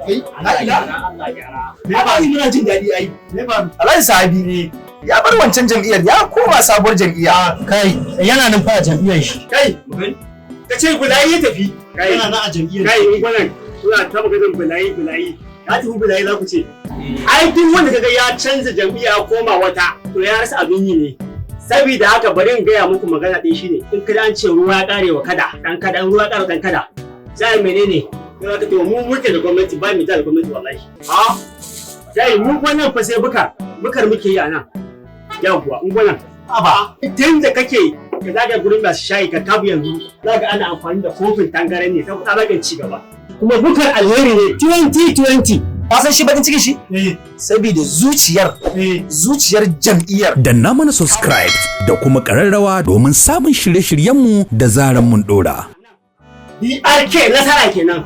Kai, Allah gyara. Ba muna jin daɗi ai. Alhaji Sahabi ne ya bar wancan jam'iyyar ya koma sabuwar jam'iyya. Kai, yana nan fa a jam'iyyar shi. Kai, ka ce bulayi ya tafi. Yana nan a jam'iyyar Kai, in gwanan suna ta maganar bulayi. Ya tafi bulayi za ku ce. Ai duk wanda kaga ya canza jam'iyya ya koma wata to ya rasa abin yi ne. Sabida haka bari in gaya muku magana ɗin shine in kada an ce ruwa ya ƙare wa kada ɗan kada ruwa ya ƙare ɗan kada. Sai menene? Yana ka to mu muke da gwamnati ba mu da gwamnati wallahi. Sai mu wannan fa sai bukar muke yi a nan. Yawwa in gwanan. Aba tun da kake ka zaga gurin masu shayi ka kabu yanzu zaga ana amfani da kofin tangaren ne ta tsabagen ci gaba. Kuma bukar alheri ne 2020. Ka san shi bakin cikin shi? Saboda zuciyar jam'iyyar. Danna mana subscribe da kuma ƙararrawa domin samun shirye-shiryenmu da zaran mun ɗora. BRK nasara kenan.